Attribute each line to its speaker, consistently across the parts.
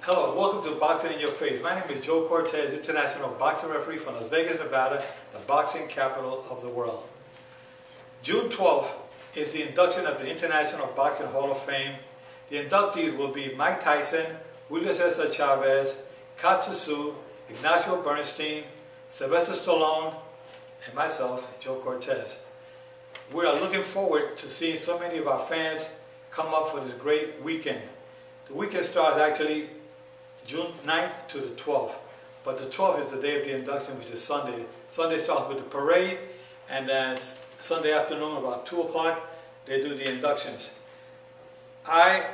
Speaker 1: Hello, welcome to Boxing in Your Face. My name is Joe Cortez, international boxing referee from Las Vegas, Nevada, the boxing capital of the world. June 12th is the induction of the International Boxing Hall of Fame. The inductees will be Mike Tyson, Julio Cesar Chavez, Cortez, Ignacio Bernstein, Sylvester Stallone, and myself, Joe Cortez. We are looking forward to seeing so many of our fans come up for this great weekend. The weekend starts actually June 9th to the 12th, but the 12th is the day of the induction, which is Sunday. Sunday starts with the parade, and then Sunday afternoon about 2 o'clock, they do the inductions. I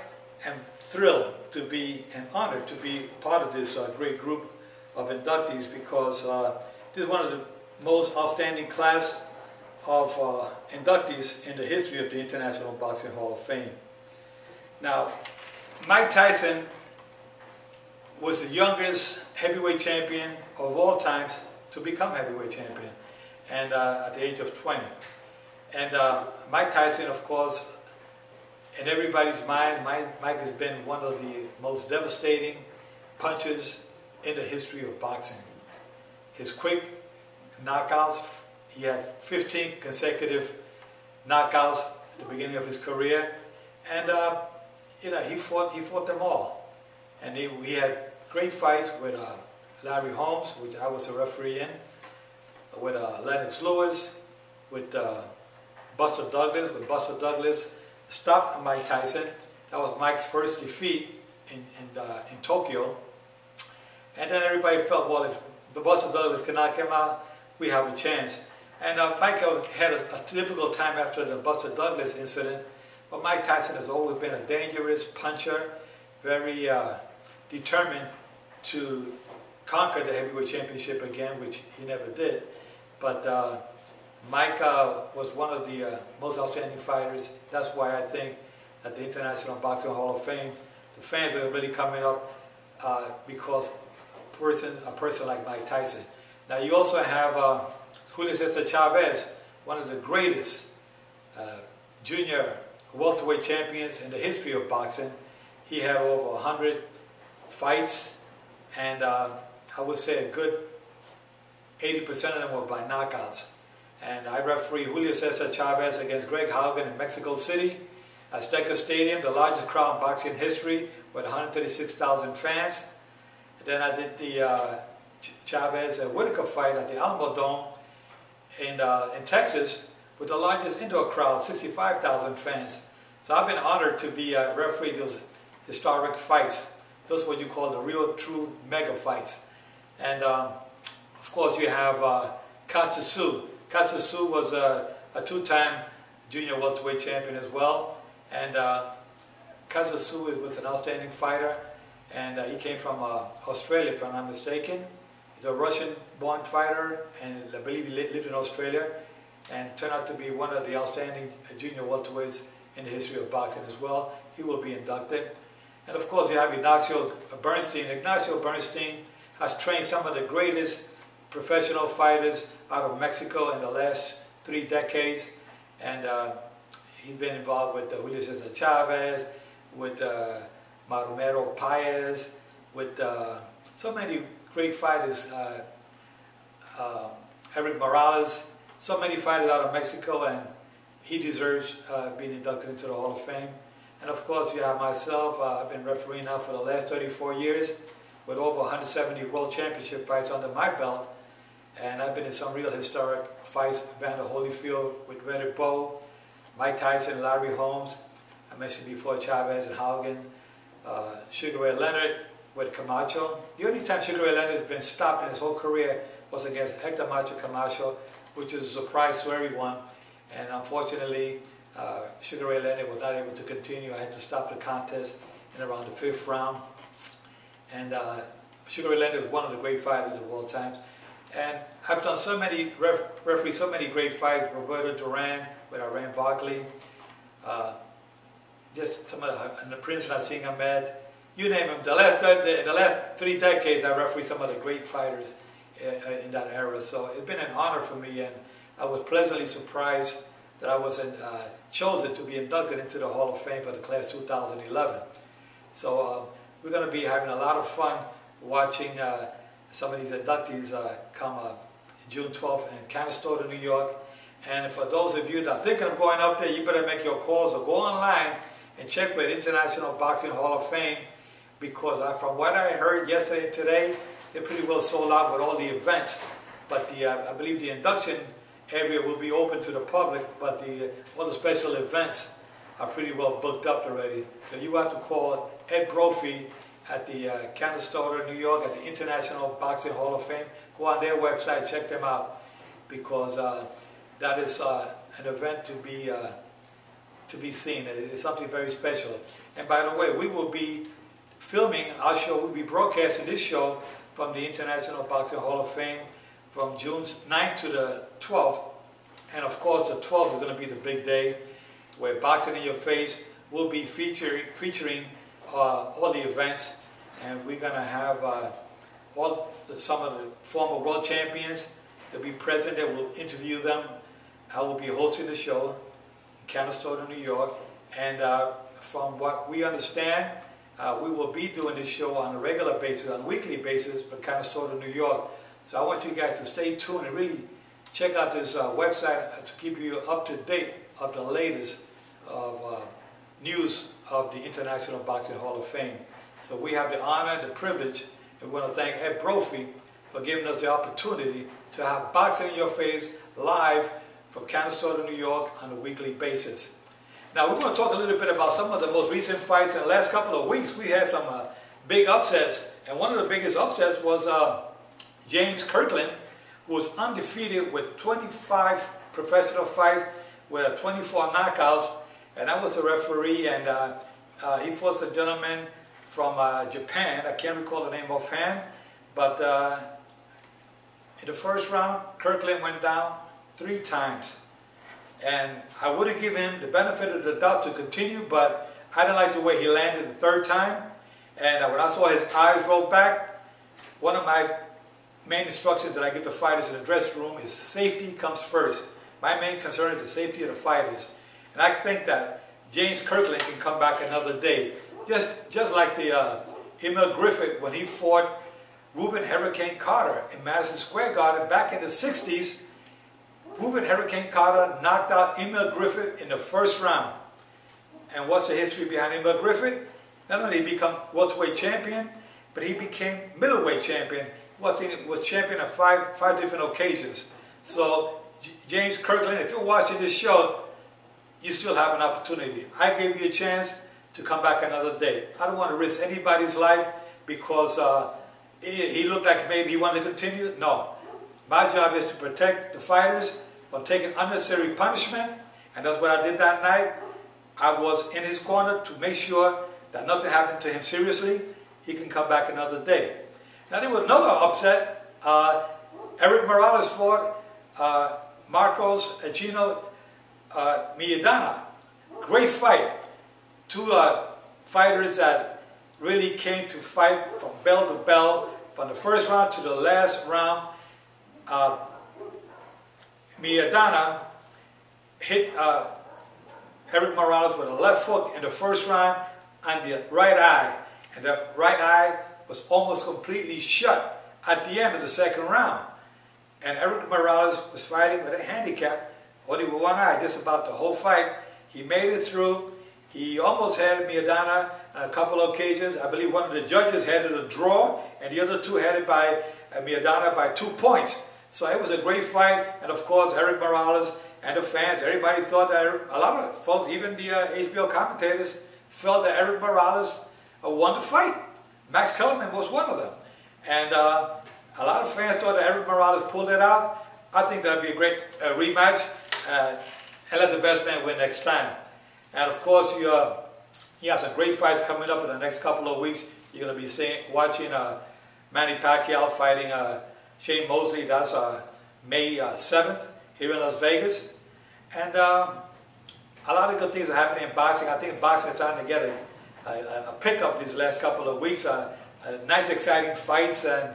Speaker 1: am thrilled to be and honored to be part of this great group of inductees because this is one of the most outstanding class of inductees in the history of the International Boxing Hall of Fame. Now, Mike Tyson was the youngest heavyweight champion of all times to become heavyweight champion, and at the age of 20. And Mike Tyson, of course, in everybody's mind, Mike has been one of the most devastating punchers in the history of boxing. His quick knockouts, he had 15 consecutive knockouts at the beginning of his career, and he fought them all. And he had great fights with Larry Holmes, which I was a referee in, with Lennox Lewis, with Buster Douglas. When Buster Douglas stopped Mike Tyson, that was Mike's first defeat in Tokyo. And then everybody felt, well, if the Buster Douglas can knock him out, we have a chance. And Mike had a difficult time after the Buster Douglas incident, but Mike Tyson has always been a dangerous puncher, very determined to conquer the heavyweight championship again, which he never did. But Mike was one of the most outstanding fighters. That's why I think at the International Boxing Hall of Fame, the fans are really coming up because a person like Mike Tyson. Now you also have Julio Cesar Chavez, one of the greatest junior welterweight champions in the history of boxing. He had over 100 fights, and I would say a good 80% of them were by knockouts. And I referee Julio Cesar Chavez against Greg Haugen in Mexico City at Azteca Stadium, the largest crowd in boxing history, with 136,000 fans. And then I did the Chavez-Whitaker fight at the Alamo Dome in Texas with the largest indoor crowd, 65,000 fans. So I've been honored to be referee those historic fights. Those are what you call the real, true mega fights. And of course you have Cortez. Cortez was a two-time junior welterweight champion as well. And Cortez was an outstanding fighter, and he came from Australia, if I'm not mistaken. He's a Russian-born fighter, and I believe he lived in Australia, and turned out to be one of the outstanding junior welterweights in the history of boxing as well. He will be inducted. And of course you have Ignacio Bernstein. Ignacio Bernstein has trained some of the greatest professional fighters out of Mexico in the last 3 decades. And he's been involved with Julio Cesar Chavez, with Maromero Paez, with so many great fighters, Eric Morales, so many fighters out of Mexico, and he deserves being inducted into the Hall of Fame. And of course you have myself. I've been refereeing now for the last 34 years with over 170 world championship fights under my belt. And I've been in some real historic fights, Evander Holyfield with Red Bow, Mike Tyson, Larry Holmes, I mentioned before Chavez and Haugen, Sugar Ray Leonard with Camacho. The only time Sugar Ray Leonard has been stopped in his whole career was against Hector Macho Camacho, which is a surprise to everyone. And unfortunately, Sugar Ray Leonard was not able to continue. I had to stop the contest in around the 5th round. And Sugar Ray Leonard is one of the great fighters of all times. And I've done so many, refereed so many great fights, Roberto Duran with Iran Barkley, just some of the Prince Nassim Ahmed, you name them. In the last 3 decades, I refereed some of the great fighters in that era. So it's been an honor for me, and I was pleasantly surprised that I was chosen to be inducted into the Hall of Fame for the class 2011. So we're going to be having a lot of fun watching some of these inductees come June 12th in Canastota, New York. And for those of you that are thinking of going up there, you better make your calls or go online and check with International Boxing Hall of Fame, because from what I heard yesterday and today, they're pretty well sold out with all the events. But I believe the induction area will be open to the public, but all the special events are pretty well booked up already. So you have to call Ed Brophy at the Canastota, New York, at the International Boxing Hall of Fame. Go on their website, check them out, because that is an event to be seen. It is something very special. And by the way, we will be filming our show. We'll be broadcasting this show from the International Boxing Hall of Fame from June 9th to the 12th. And of course, the 12th is going to be the big day where Boxing in Your Face will be featuring all the events. And we're going to have some of the former world champions that will be present there. We'll interview them. I will be hosting the show in Canastota, New York. And from what we understand, we will be doing this show on a regular basis, on a weekly basis for Canastota, New York. So I want you guys to stay tuned and really check out this website to keep you up to date of the latest of news of the International Boxing Hall of Fame. So we have the honor and the privilege, and we want to thank Ed Brophy for giving us the opportunity to have Boxing in Your Face live from Canastota, New York on a weekly basis. Now we're going to talk a little bit about some of the most recent fights. In the last couple of weeks we had some big upsets, and one of the biggest upsets was James Kirkland, who was undefeated with 25 professional fights with 24 knockouts, and that was the referee, and he fought a gentleman from Japan. I can't recall the name offhand, but in the first round Kirkland went down 3 times, and I would have given him the benefit of the doubt to continue, but I didn't like the way he landed the 3rd time. And when I saw his eyes roll back, one of my main instructions that I give the fighters in the dressing room is safety comes first. My main concern is the safety of the fighters, and I think that James Kirkland can come back another day, just like the Emil Griffith when he fought Reuben Hurricane Carter in Madison Square Garden back in the 60s. Reuben Hurricane Carter knocked out Emil Griffith in the 1st round. And what's the history behind Emil Griffith? Not only did he become welterweight champion, but he became middleweight champion. Was champion on five different occasions. So James Kirkland, if you're watching this show, you still have an opportunity. I gave you a chance to come back another day. I don't want to risk anybody's life because he looked like maybe he wanted to continue. No. My job is to protect the fighters from taking unnecessary punishment, and that's what I did that night. I was in his corner to make sure that nothing happened to him seriously. He can come back another day. Now there was another upset. Eric Morales fought Marcos Gino Maidana. Great fight. 2 fighters that really came to fight from bell to bell, from the 1st round to the last round. Maidana hit Eric Morales with a left hook in the 1st round on the right eye, and the right eye was almost completely shut at the end of the 2nd round. And Eric Morales was fighting with a handicap, only with one eye, just about the whole fight. He made it through. He almost had Maidana on a couple of occasions. I believe one of the judges had it a draw, and the other 2 had it by Maidana by 2 points. So it was a great fight, and of course Eric Morales and the fans, everybody thought that, a lot of folks, even the HBO commentators, felt that Eric Morales won the fight. Max Kellerman was one of them. And a lot of fans thought that Eric Morales pulled it out. I think that would be a great rematch, and let the best man win next time. And of course, you have some great fights coming up in the next couple of weeks. You're going to be watching Manny Pacquiao fighting Shane Mosley. That's May 7th here in Las Vegas. And a lot of good things are happening in boxing. I think boxing is trying to get a pickup these last couple of weeks. Nice, exciting fights, and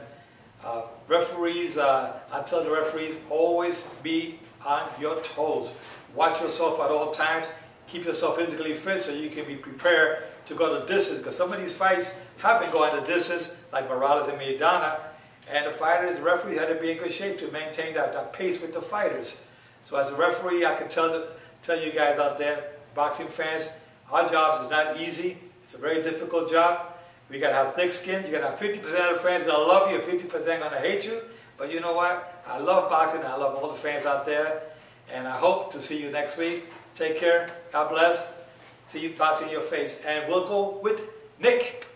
Speaker 1: referees, I tell the referees, always be on your toes. Watch yourself at all times. Keep yourself physically fit so you can be prepared to go the distance, because some of these fights have been going the distance, like Morales and Maidana, and the fighters, the referees had to be in good shape to maintain that pace with the fighters. So as a referee, I can tell you guys out there, boxing fans, our job is not easy. It's a very difficult job. We got to have thick skin. You got to have 50% of the fans going to love you and 50% going to hate you. But you know what? I love boxing. I love all the fans out there. And I hope to see you next week. Take care. God bless. See you boxing in your face. And we'll go with Nick.